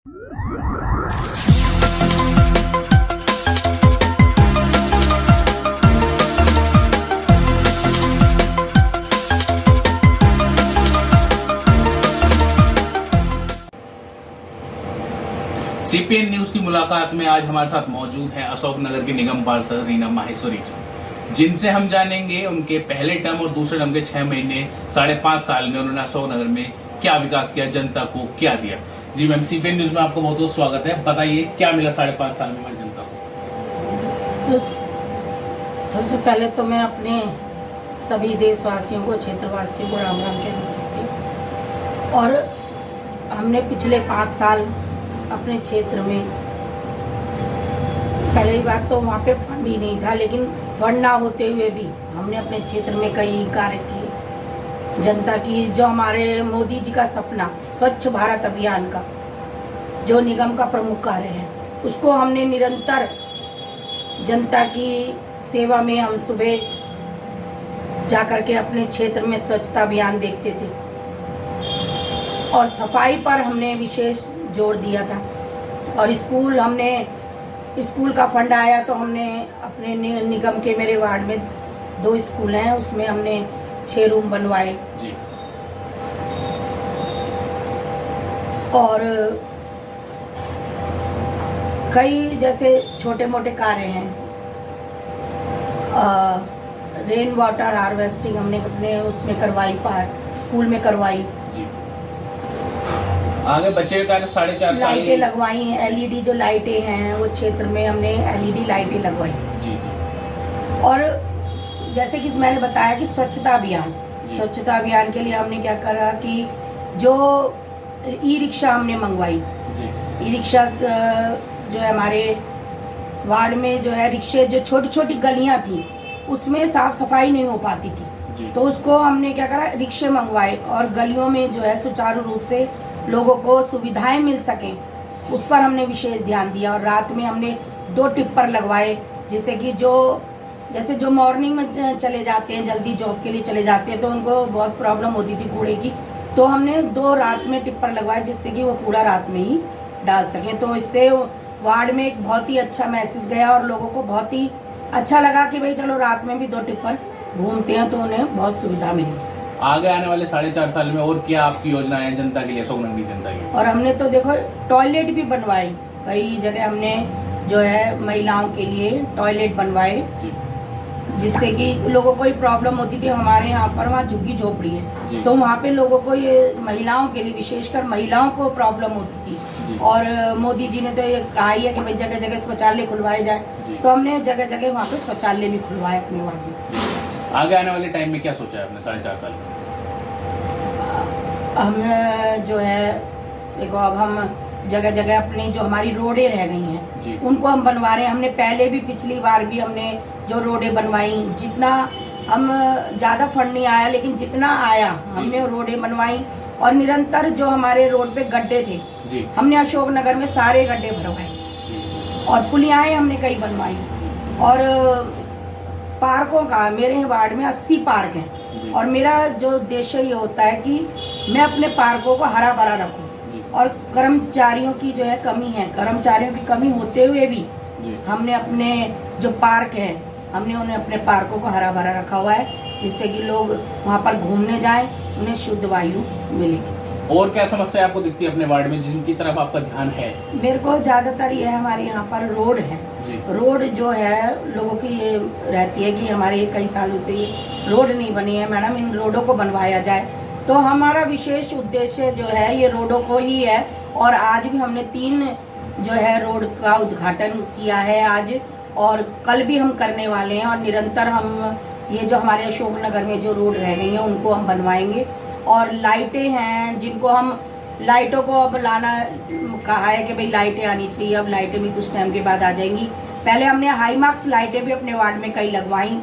CPN news की मुलाकात में आज हमारे साथ मौजूद हैं अशोकनगर के निगम पार्षद रीना माहेश्वरी जी, जिनसे हम जानेंगे उनके पहले टर्म और दूसरे टर्म के 6 महीने 5.5 साल में उन्होंने अशोकनगर में क्या विकास किया, जनता को क्या दिया। जी मैम, सीपीएन न्यूज में आपको बहुत बहुत स्वागत है। बताइए क्या मिला 5.5 साल में जनता को। सबसे पहले तो मैं अपने सभी देशवासियों को, क्षेत्रवासियों को राम राम कहना चाहती हूँ। और हमने पिछले 5 साल अपने क्षेत्र में, पहली बात तो वहाँ पे फंड ही नहीं था, लेकिन फंड ना होते हुए भी हमने अपने क्षेत्र में कई कार्य किए जनता की। जो हमारे मोदी जी का सपना स्वच्छ भारत अभियान का जो निगम का प्रमुख कार्य है, उसको हमने निरंतर जनता की सेवा में हम सुबह जाकर के अपने क्षेत्र में स्वच्छता अभियान देखते थे और सफाई पर हमने विशेष जोर दिया था। और स्कूल का फंड आया तो हमने अपने निगम के, मेरे वार्ड में 2 स्कूल हैं, उसमें हमने 6 रूम बनवाए जी। और कई जैसे छोटे मोटे कार्य हैं, रेन वाटर हार्वेस्टिंग हमने अपने उसमें करवाई, पार्क स्कूल में करवाई जी। आगे बच्चे का 4.5 लाइटें लगवाई हैं, एलईडी जो लाइटें हैं वो क्षेत्र में हमने एलईडी लाइटें लगवाई जी जी। और जैसे कि मैंने बताया कि स्वच्छता अभियान के लिए हमने क्या करा कि जो ई रिक्शा हमने मंगवाई जी। ई रिक्शा जो है हमारे वार्ड में जो है रिक्शे, जो छोटी छोटी गलियां थी उसमें साफ सफाई नहीं हो पाती थी, तो उसको हमने क्या करा, रिक्शे मंगवाए और गलियों में जो है सुचारू रूप से लोगों को सुविधाएं मिल सके, उस पर हमने विशेष ध्यान दिया। और रात में हमने 2 टिप्पर लगवाए, जिससे कि जो मॉर्निंग में चले जाते हैं, जल्दी जॉब के लिए चले जाते हैं, तो उनको बहुत प्रॉब्लम होती थी कूड़े की, तो हमने 2 रात में टिप्पर लगवाए जिससे कि वो कूड़ा रात में ही डाल सके। तो इससे वार्ड में एक बहुत ही अच्छा मैसेज गया और लोगों को बहुत ही अच्छा लगा कि भाई चलो रात में भी 2 टिप्पर घूमते हैं, तो उन्हें बहुत सुविधा मिली। आगे आने वाले 4.5 साल में और क्या आपकी योजनाएं हैं जनता के लिए, अशोकनगर की जनता की? और हमने तो देखो टॉयलेट भी बनवाए, कई जगह हमने जो है महिलाओं के लिए टॉयलेट बनवाए, जिससे कि लोगों को प्रॉब्लम होती थी। हमारे यहाँ पर वहाँ झुग्गी झोपड़ी है, तो वहाँ पे लोगों को, ये महिलाओं के लिए, विशेषकर महिलाओं को प्रॉब्लम होती थी। और मोदी जी ने तो ये कहा ही है कि भाई जगह जगह शौचालय खुलवाए जाए, तो हमने जगह जगह वहाँ पे शौचालय भी खुलवाए अपने वार्ड में। आगे आने वाले टाइम में क्या सोचा है आपने 4.5 साल में? हम जो है देखो, अब हम जगह जगह अपनी जो हमारी रोडें रह गई हैं उनको हम बनवा रहे हैं। हमने पहले भी, पिछली बार भी हमने जो रोडें बनवाई, जितना हम ज़्यादा फंड नहीं आया लेकिन जितना आया हमने रोडें बनवाई। और निरंतर जो हमारे रोड पे गड्ढे थे हमने अशोकनगर में सारे गड्ढे भरवाए और पुलियाएं हमने कई बनवाई। और पार्कों का, मेरे वार्ड में 80 पार्क हैं और मेरा जो उद्देश्य ये होता है कि मैं अपने पार्कों को हरा भरा रखूं। और कर्मचारियों की जो है कमी है, कर्मचारियों की कमी होते हुए भी हमने अपने जो पार्क है, हमने उन्हें अपने पार्कों को हरा भरा रखा हुआ है, जिससे कि लोग वहाँ पर घूमने जाएं, उन्हें शुद्ध वायु मिले। और क्या समस्या आपको दिखती है अपने वार्ड में जिनकी तरफ आपका ध्यान है? मेरे को ज्यादातर ये है, हमारे यहाँ पर रोड है, रोड जो है लोगों की ये रहती है कि हमारे कई सालों से ये रोड नहीं बनी है, मैडम इन रोडों को बनवाया जाए। तो हमारा विशेष उद्देश्य जो है ये रोडों को ही है। और आज भी हमने 3 जो है रोड का उद्घाटन किया है आज, और कल भी हम करने वाले हैं। और निरंतर हम ये जो हमारे अशोकनगर में जो रोड रह गई हैं उनको हम बनवाएंगे। और लाइटें हैं, जिनको हम लाइटों को अब लाना कहा है कि भाई लाइटें आनी चाहिए, अब लाइटें भी कुछ टाइम के बाद आ जाएंगी। पहले हमने हाई मार्क्स लाइटें भी अपने वार्ड में कई लगवाई।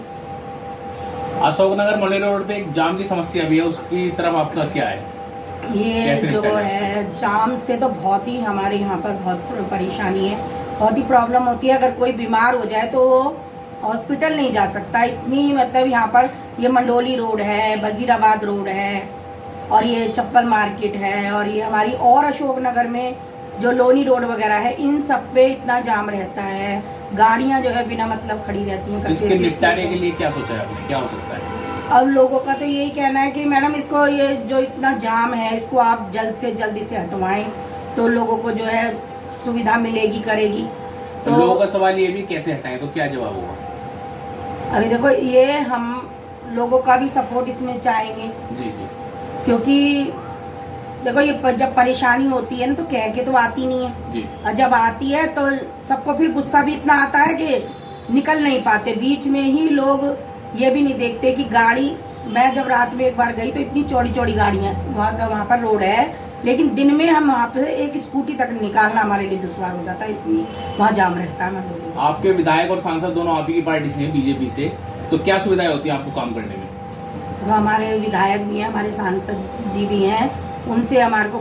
अशोकनगर मोलेरो रोड पे एक जाम की समस्या भी है, उसकी तरफ आपका क्या है? ये जो है जाम से तो बहुत ही हमारे यहाँ पर बहुत परेशानी है, बहुत ही प्रॉब्लम होती है। अगर कोई बीमार हो जाए तो हॉस्पिटल नहीं जा सकता, इतनी मतलब यहाँ पर ये मंडोली रोड है, वजीराबाद रोड है और ये चप्पल मार्केट है और ये हमारी और अशोकनगर में जो लोनी रोड वगैरह है, इन सब पे इतना जाम रहता है, गाड़ियां जो है बिना मतलब खड़ी रहती हैं। इसके निपटारे के लिए क्या सोचा है आपने, क्या हो सकता है? अब लोगों का तो यही कहना है कि मैडम इसको, ये जो इतना जाम है इसको आप जल्द से जल्दी से हटवाएं तो लोगों को जो है सुविधा मिलेगी, करेगी। तो लोगों का सवाल ये भी कैसे हटाएं, तो क्या जवाब होगा? अभी देखो, ये हम लोगों का भी सपोर्ट इसमें चाहेंगे। जी जी। क्योंकि देखो, ये जब परेशानी होती है ना तो कह के तो आती नहीं है जी। और जब आती है तो सबको फिर गुस्सा भी इतना आता है कि निकल नहीं पाते। बीच में ही लोग ये भी नहीं देखते कि गाड़ी, मैं जब रात में एक बार गई तो इतनी चौड़ी चौड़ी गाड़ियां, वहाँ पर रोड है, लेकिन दिन में हम वहाँ पे एक स्कूटी तक निकालना हमारे लिए दुश्वार हो जाता है, इतनी वहाँ जाम रहता है। मैं आपके विधायक और सांसद दोनों आप ही की पार्टी से हैं, बीजेपी से, तो क्या सुविधाएं होती है आपको काम करने में? वो हमारे विधायक भी हैं, हमारे सांसद जी भी हैं, उनसे हमारे को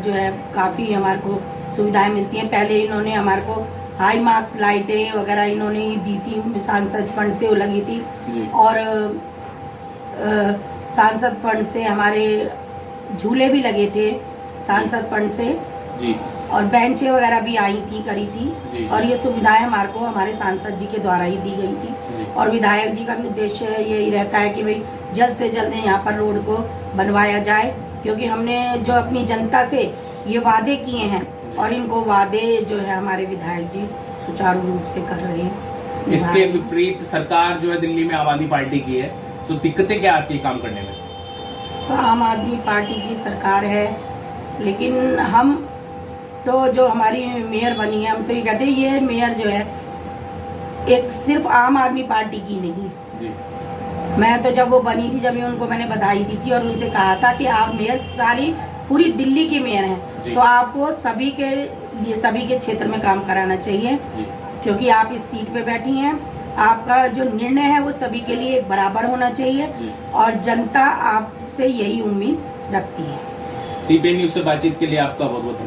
जो है काफी हमारे को सुविधाएं मिलती हैं। पहले इन्होंने हमारे को हाई मार्क्स लाइटें वगैरह इन्होंने ही दी थी, सांसद फंड से वो लगी थी जी। और सांसद फंड से हमारे झूले भी लगे थे सांसद फंड से जी। और बेंचें वगैरह भी आई थी, करी थी जी। और ये सुविधाएं हमारे को हमारे सांसद जी के द्वारा ही दी गई थी। जी। और विधायक जी का भी उद्देश्य यही रहता है कि भाई जल्द से जल्द यहाँ पर रोड को बनवाया जाए, क्योंकि हमने जो अपनी जनता से ये वादे किए हैं और इनको वादे जो है हमारे विधायक जी सुचारू रूप से कर रहे हैं। इसके विपरीत सरकार जो है दिल्ली में आम आदमी पार्टी की है, तो दिक्कतें क्या आती है काम करने में? तो आम आदमी पार्टी की सरकार है, लेकिन हम तो जो हमारी मेयर बनी है, हम तो ये कहते हैं ये मेयर जो है एक सिर्फ आम आदमी पार्टी की नहीं। जी। मैं तो जब वो बनी थी, जब उनको मैंने बधाई दी थी और उनसे कहा था कि आप मेयर सारी पूरी दिल्ली की मेयर हैं, तो आपको सभी के लिए सभी के क्षेत्र में काम कराना चाहिए, क्योंकि आप इस सीट पे बैठी हैं। आपका जो निर्णय है वो सभी के लिए एक बराबर होना चाहिए और जनता आपसे यही उम्मीद रखती है। सीपीएन न्यूज से बातचीत के लिए आपका बहुत बहुत